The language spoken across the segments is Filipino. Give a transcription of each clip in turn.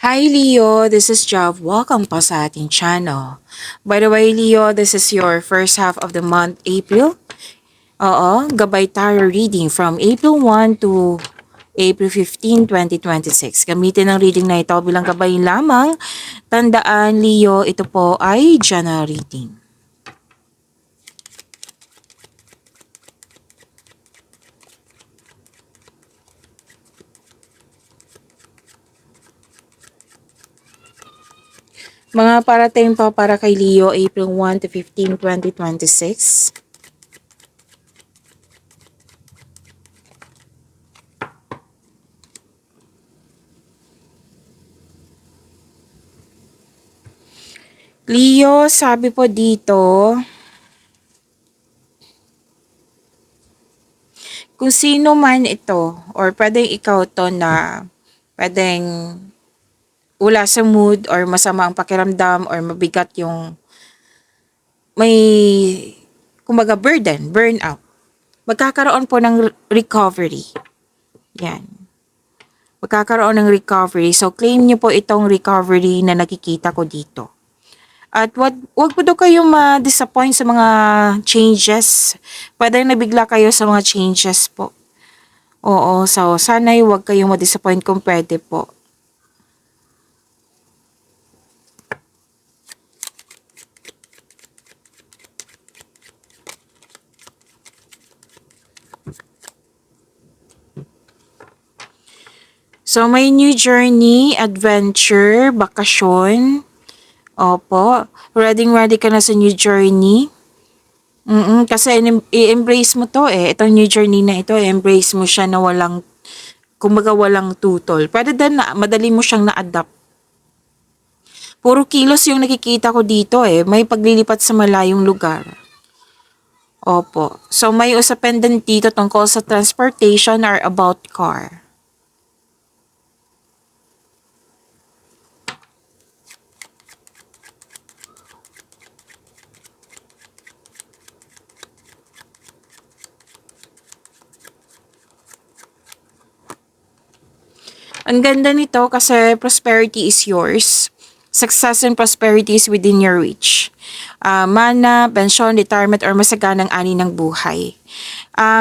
Hi Leo, this is Jav. Welcome po sa ating channel. By the way Leo, this is your first half of the month, April. Oo, gabay tarot reading from April 1 to April 15, 2026. Gamitin ang reading na ito bilang gabay lamang. Tandaan Leo, ito po ay general reading. Mga parating po para kay Leo, April 1 to 15, 2026. Leo, sabi po dito, kung sino man ito, or pwedeng ikaw to na pwedeng wala sa mood or masama ang pakiramdam or mabigat yung may kumbaga burnout. Magkakaroon po ng recovery. Yan. Magkakaroon ng recovery. So claim niyo po itong recovery na nakikita ko dito. At wag po daw kayong ma-disappoint sa mga changes. Pwede nabigla kayo sa mga changes po. Oo, so sana'y wag kayong ma-disappoint kung pwede po. So may new journey, adventure, bakasyon. Opo, ready ka na sa new journey. Kasi i-embrace mo to eh. Itong new journey na ito, i-embrace mo siya na kumbaga walang tutol. Pwede din na madali mo siyang na-adapt. Puro kilos yung nakikita ko dito eh. May paglilipat sa malayong lugar. Opo. So may usapin din dito tungkol sa transportation or about car. Ang ganda nito kasi prosperity is yours. Success and prosperity is within your reach. Mana, pensyon, retirement, or masaganang ani ng buhay.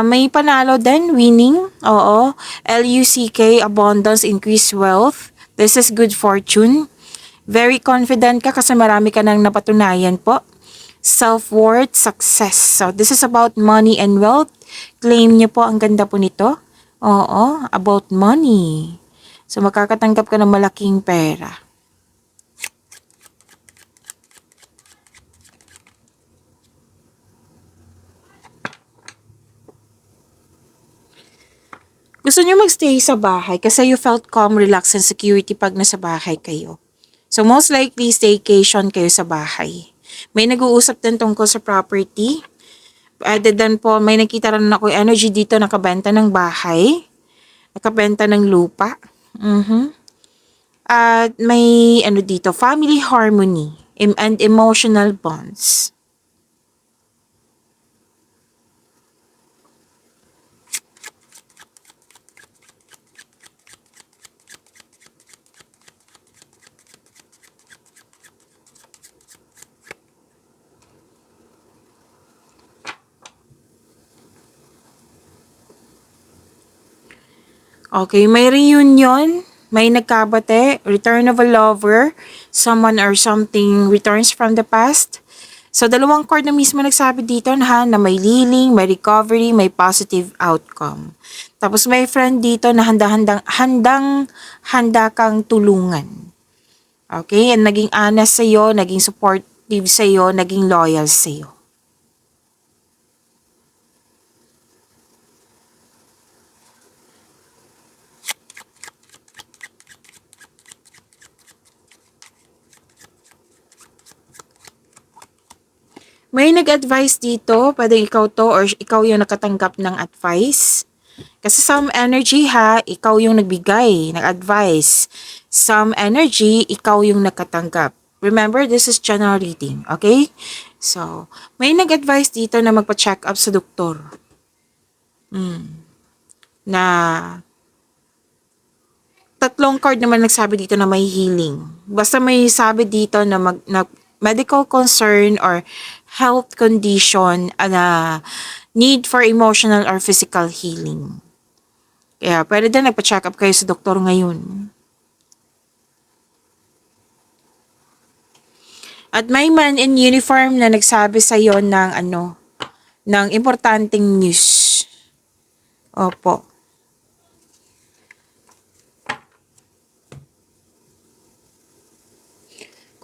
May panalo din, winning. Oo. LUCK, abundance, increased wealth. This is good fortune. Very confident ka kasi marami ka nang napatunayan po. Self-worth, success. So, this is about money and wealth. Claim niyo po, ang ganda po nito. Oo, about money. So, makakatanggap ka ng malaking pera. Gusto nyo magstay sa bahay kasi you felt calm, relaxed, and security pag nasa bahay kayo. So, most likely, staycation kayo sa bahay. May nag-uusap din tungkol sa property. Other than po, may nakita rin ako energy dito, nakabenta ng bahay, nakabenta ng lupa. At may dito, family harmony and emotional bonds. Okay, may reunion, may nagkabate, return of a lover, someone or something returns from the past. So, dalawang chord na mismo nagsabi dito na may healing, may recovery, may positive outcome. Tapos may friend dito na handa kang tulungan. Okay? And naging honest sa'yo, naging supportive sa'yo, naging loyal sa'yo. May nag-advise dito, pwede ikaw to or ikaw yung nakatanggap ng advice. Kasi some energy ikaw yung nagbigay, nag-advise. Some energy, ikaw yung nakatanggap. Remember, this is general reading, okay? So, may nag-advise dito na magpa-check up sa doktor. Na tatlong card naman nagsabi dito na may healing. Basta may sabi dito na, na medical concern or health condition na need for emotional or physical healing. Kaya pwede din nagpa-check up kayo sa doktor ngayon. At may man in uniform na nagsabi sa iyo ng ng importanteng news. Opo.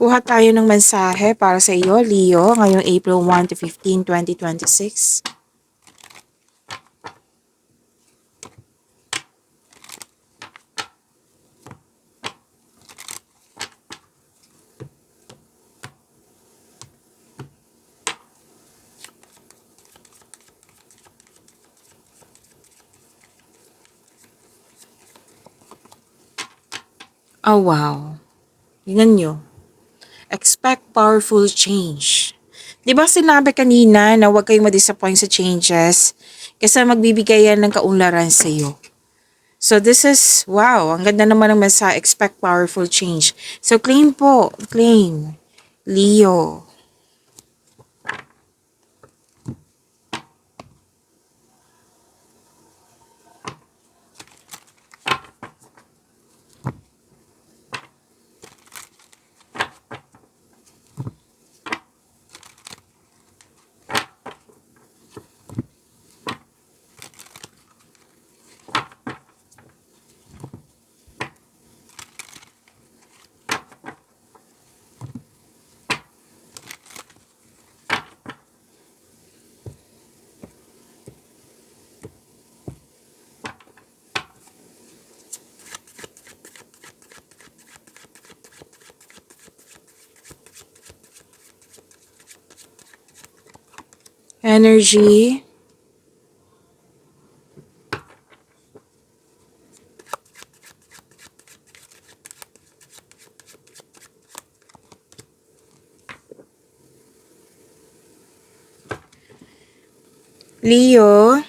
Kuha tayo ng mensahe para sa iyo, Leo, ngayong April 1 to 15, 2026. Oh, wow. Tingnan nyo. Expect powerful change. Di ba sinabi kanina na huwag kayong ma-disappoint sa changes kasi magbibigay yan ng kaunlaran sa iyo. So this is, wow, ang ganda naman ng mensahe, expect powerful change. So claim po, claim. Leo. Energy. Leo,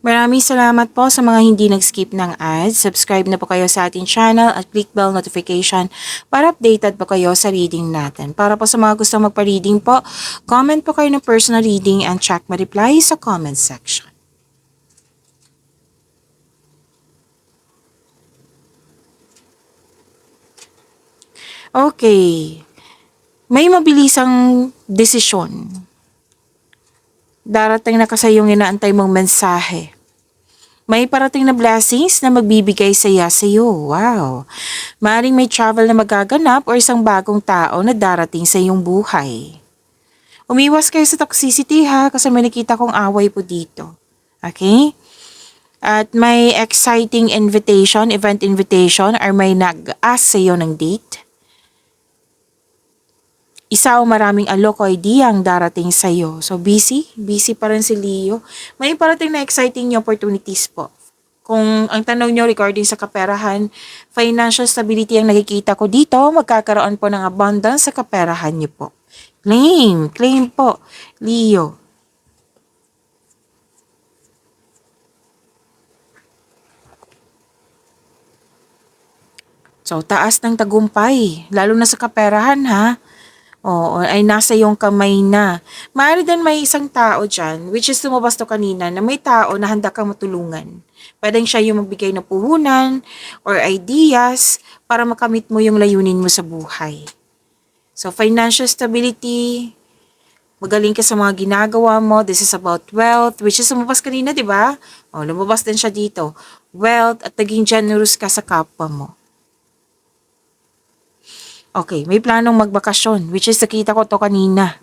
maraming salamat po sa mga hindi nag-skip ng ads. Subscribe na po kayo sa ating channel at click bell notification para updated po kayo sa reading natin. Para po sa mga gusto magpa-reading po, comment po kayo ng personal reading and check my reply sa comment section. Okay. May mabilisang desisyon. Darating na kasi yung inaantay mong mensahe. May parating na blessings na magbibigay saya sa iyo. Wow. Maaaring may travel na magaganap o isang bagong tao na darating sa iyong buhay. Umiwas kayo sa toxicity ha kasi may nakita kong away po dito. Okay? At may exciting invitation, event invitation or may nag-ask sa iyo ng date. Isa o maraming alok o idea ang darating sa iyo. So busy pa rin si Leo. May parating na exciting new opportunities po. Kung ang tanong nyo regarding sa kaperahan, financial stability ang nakikita ko dito, magkakaroon po ng abundance sa kaperahan nyo po. Claim po, Leo. So, taas ng tagumpay, lalo na sa kaperahan ha. Oo, ay nasa iyong kamay na. Maaari din may isang tao dyan, which is lumabas to kanina, na may tao na handa kang matulungan. Pwedeng siya yung magbigay ng puhunan or ideas para makamit mo yung layunin mo sa buhay. So, financial stability, magaling ka sa mga ginagawa mo. This is about wealth, which is lumabas kanina, di ba? O, lumabas din siya dito. Wealth at naging generous ka sa kapwa mo. Okay, may planong magbakasyon, which is nakita ko to kanina.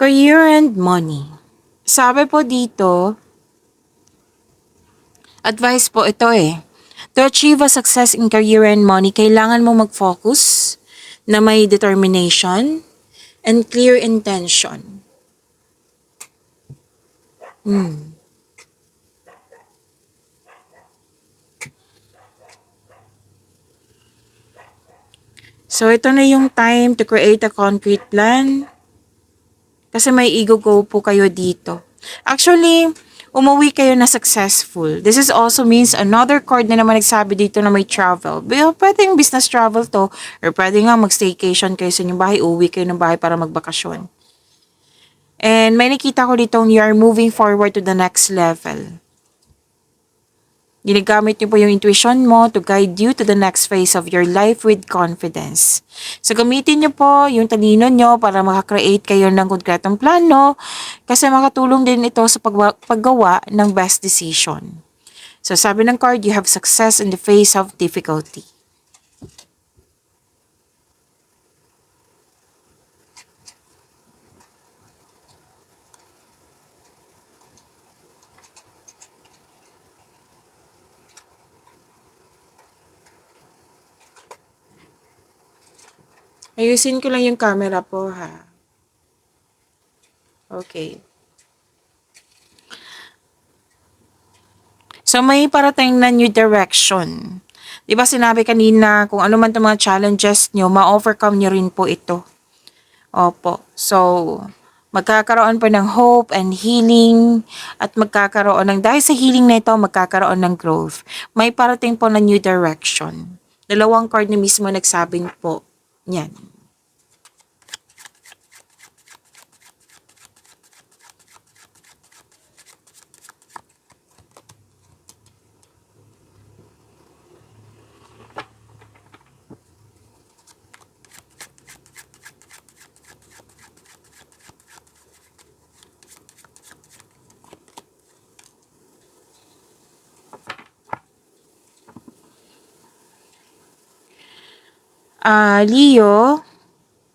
Career and money. Sabi po dito, Advice po ito eh. To achieve a success in career and money, kailangan mo mag-focus na may determination and clear intention. So, ito na yung time to create a concrete plan kasi may ego-go po kayo dito. Actually, umuwi kayo na successful. This is also means another card na naman nagsabi dito na may travel. Pwedeng business travel to or pwede nga mag-staycation kayo sa inyong bahay, uwi kayo ng bahay para magbakasyon. And may nakita ko dito, you are moving forward to the next level. Ginagamit niyo po yung intuition mo to guide you to the next phase of your life with confidence. So, gamitin niyo po yung talino niyo para makakreate kayo ng konkretong plano kasi makatulong din ito sa paggawa ng best decision. So, sabi ng card, you have success in the face of difficulty. Ayusin ko lang yung camera po, ha. Okay. So, may parating na new direction. Di ba sinabi kanina, kung ano man itong mga challenges nyo, ma-overcome nyo rin po ito. Opo. So, magkakaroon po ng hope and healing at magkakaroon ng, dahil sa healing na ito, magkakaroon ng growth. May parating po na new direction. Dalawang card na mismo nagsabing po. Yan. Leo,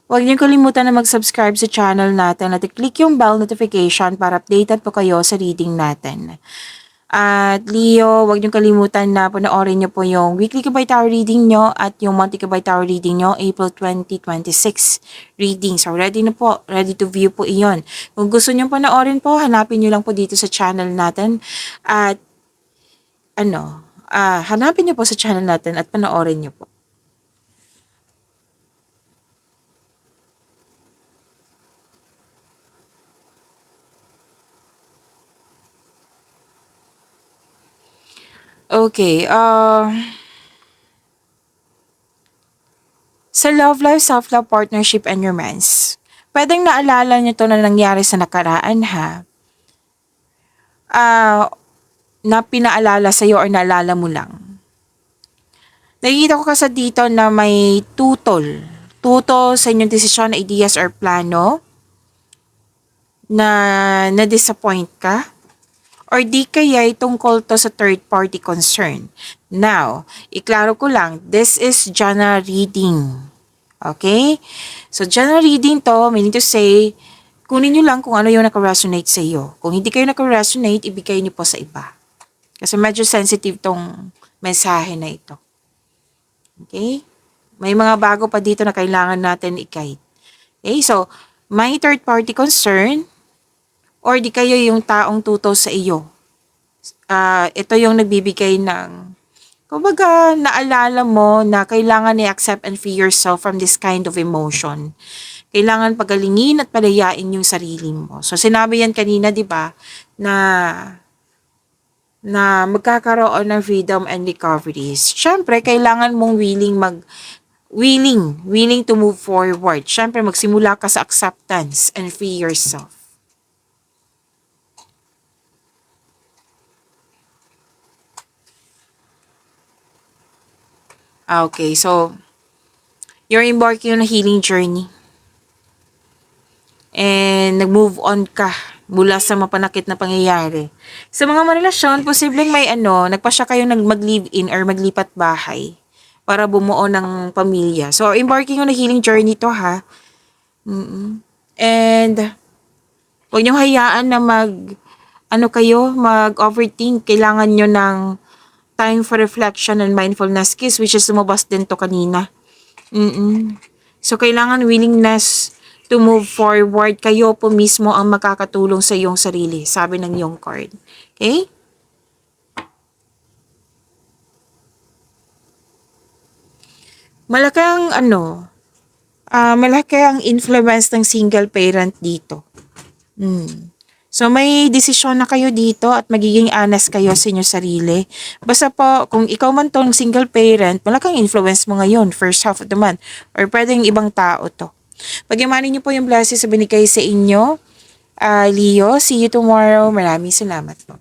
huwag niyo kalimutan na mag-subscribe sa channel natin at i-click yung bell notification para updated po kayo sa reading natin. At Leo, huwag niyo kalimutan na panoorin niyo po yung weekly Kabay Tarot reading niyo at yung monthly Kabay Tarot reading niyo, April 2026 reading. So, ready na po. Ready to view po iyon. Kung gusto niyo panoorin po, hanapin niyo lang po dito sa channel natin. At, hanapin niyo po sa channel natin at panoorin niyo po. Okay, sa love life, self-love, partnership, and romance, pwedeng naalala niyo to na nangyari sa nakaraan, ha? Na pinaalala sa'yo or naalala mo lang. Nakikita ko kasi dito na may tutol. Tutol sa inyong desisyon, ideas, or plano na na-disappoint ka. Or di kaya tungkol to sa third party concern. Now, iklaro ko lang, this is general reading. Okay? So, general reading to, meaning to say, kunin nyo lang kung ano yung naka-resonate sa iyo. Kung hindi kayo naka-resonate, ibigay nyo po sa iba. Kasi medyo sensitive tong mensahe na ito. Okay? May mga bago pa dito na kailangan natin i-guide. Okay? So, may third party concern, or di kayo yung taong tuto sa iyo. Ito yung nagbibigay ng, kumbaga, naalala mo na kailangan i-accept and free yourself from this kind of emotion. Kailangan pagalingin at palayain yung sarili mo. So, sinabi yan kanina, di ba, na magkakaroon ng freedom and recoveries. Siyempre, kailangan mong willing to move forward. Siyempre, magsimula ka sa acceptance and free yourself. Okay, so, you're embarking on a healing journey. And nag-move on ka mula sa mapanakit na pangyayari. Sa mga marelasyon, posibleng may nagpasya kayo mag-live-in or maglipat bahay para bumuo ng pamilya. So, embarking on a healing journey to, ha? And, huwag niyong hayaan na ano kayo, mag-overthink. Kailangan nyo ng time for reflection and mindfulness skills, which is lumabas din to kanina. So, kailangan willingness to move forward. Kayo po mismo ang makakatulong sa iyong sarili, sabi ng iyong card. Okay? Malaki ang malaki ang influence ng single parent dito. So, may desisyon na kayo dito at magiging honest kayo sa inyong sarili. Basta po, kung ikaw man tong single parent, malaking influence mo ngayon, first half of the month. Or pwedeng ibang tao to. Pagyamanin niyo po yung blessings na binigay sa inyo. Leo, see you tomorrow. Maraming salamat po.